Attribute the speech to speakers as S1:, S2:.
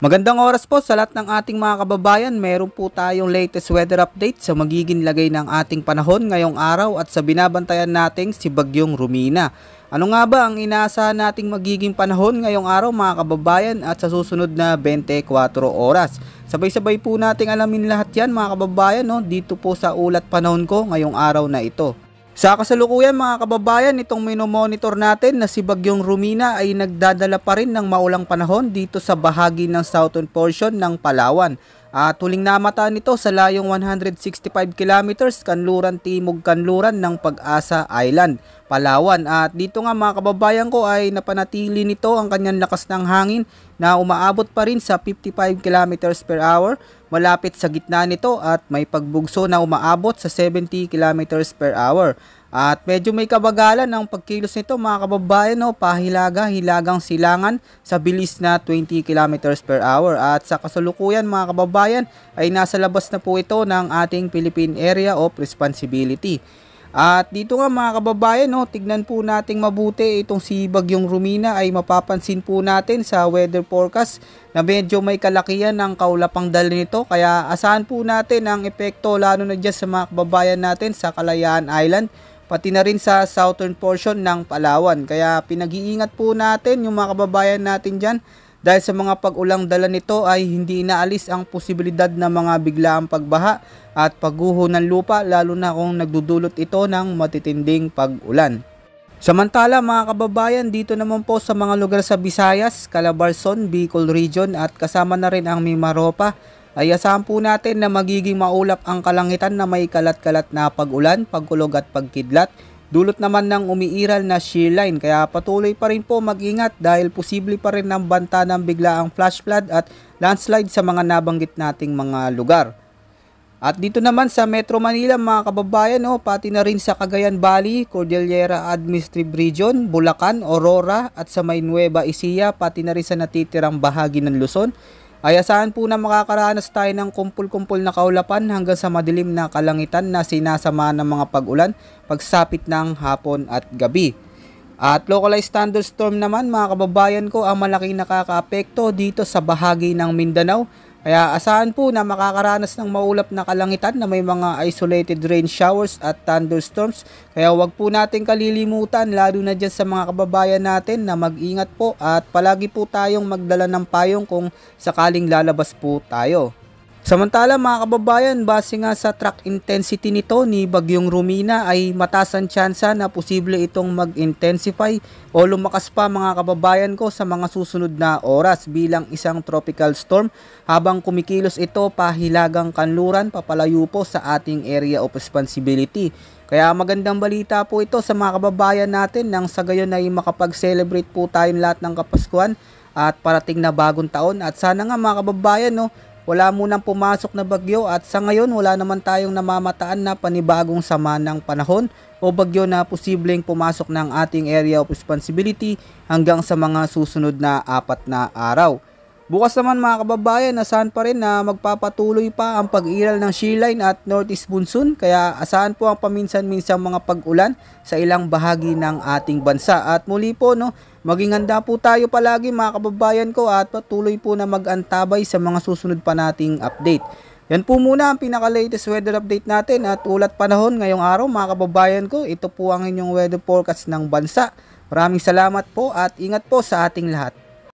S1: Magandang oras po sa lahat ng ating mga kababayan. Meron po tayong latest weather update sa magiging lagay ng ating panahon ngayong araw at sa binabantayan nating si Bagyong Romina. Ano nga ba ang inaasahan nating magiging panahon ngayong araw mga kababayan at sa susunod na 24 oras? Sabay-sabay po nating alamin lahat yan mga kababayan dito po sa ulat panahon ko ngayong araw na ito. Sa kasalukuyan mga kababayan, itong minomonitor natin na si Bagyong Romina ay nagdadala pa rin ng maulang panahon dito sa bahagi ng southern portion ng Palawan. At huling namataan nito sa layong 165 kilometers kanluran-timog-kanluran ng Pag-asa Island, Palawan. At dito nga mga kababayan ko ay napanatili nito ang kanyang lakas ng hangin na umaabot pa rin sa 55 kilometers per hour. Malapit sa gitna nito at may pagbugso na umaabot sa 70 kilometers per hour. At medyo may kabagalan ng pagkilos nito mga kababayan, pahilaga-hilagang silangan sa bilis na 20 kilometers per hour. At sa kasalukuyan mga kababayan ay nasa labas na po ito ng ating Philippine Area of Responsibility. At dito nga mga kababayan, tignan po nating mabuti itong si Bagyong Romina ay mapapansin po natin sa weather forecast na medyo may kalakihan ng kaulapang dala nito. Kaya asahan po natin ang epekto lalo na dyan sa mga kababayan natin sa Kalayaan Island, pati na rin sa southern portion ng Palawan. Kaya pinag-iingat po natin yung mga kababayan natin dyan dahil sa mga pag-ulang dala nito ay hindi inaalis ang posibilidad na mga biglaang pagbaha at pagguho ng lupa lalo na kung nagdudulot ito ng matitinding pag-ulan. Samantala mga kababayan, dito naman po sa mga lugar sa Visayas, Calabarzon, Bicol Region at kasama na rin ang Mimaropa ay asahan po natin na magiging maulap ang kalangitan na may kalat-kalat na pag-ulan, pagkulog at pagkidlat. Dulot naman ng umiiral na shear line kaya patuloy pa rin po mag-ingat dahil posible pa rin ng banta ng biglaang flash flood at landslide sa mga nabanggit nating mga lugar. At dito naman sa Metro Manila mga kababayan, pati na rin sa Cagayan Valley, Cordillera Administrative Region, Bulacan, Aurora at sa may Nueva Ecija, pati na rin sa natitirang bahagi ng Luzon, ay asahan po na makakaranas tayo ng kumpul-kumpul na kaulapan hanggang sa madilim na kalangitan na sinasama ng mga pag-ulan pagsapit ng hapon at gabi. At localized thunderstorm naman mga kababayan ko ang malaking nakakaapekto dito sa bahagi ng Mindanao. Kaya asahan po na makakaranas ng maulap na kalangitan na may mga isolated rain showers at thunderstorms. Kaya wag po natin kalilimutan lalo na dyan sa mga kababayan natin na mag-ingat po at palagi po tayong magdala ng payong kung sakaling lalabas po tayo. Samantala mga kababayan, base nga sa track intensity nito ni Bagyong Romina ay mataas ang tsansa na posible itong mag-intensify o lumakas pa mga kababayan ko sa mga susunod na oras bilang isang tropical storm habang kumikilos ito pahilagang kanluran papalayo po sa ating area of responsibility. Kaya magandang balita po ito sa mga kababayan natin nang sa gayon ay makapag-celebrate po tayong lahat ng Kapaskuhan at parating na bagong taon. At sana nga mga kababayan wala munang pumasok na bagyo at sa ngayon wala naman tayong namamataan na panibagong sama ng panahon o bagyo na posibleng pumasok ng ating area of responsibility hanggang sa mga susunod na 4 na araw. Bukas naman mga kababayan, asahan pa rin na magpapatuloy pa ang pag-iral ng shear line at northeast monsoon kaya asahan po ang paminsan-minsang mga pag-ulan sa ilang bahagi ng ating bansa. At muli po maging handa po tayo palagi mga kababayan ko at patuloy po na mag-antabay sa mga susunod pa nating update. Yan po muna ang pinaka-latest weather update natin at ulat panahon ngayong araw mga kababayan ko. Ito po ang inyong weather forecast ng bansa. Maraming salamat po at ingat po sa ating lahat.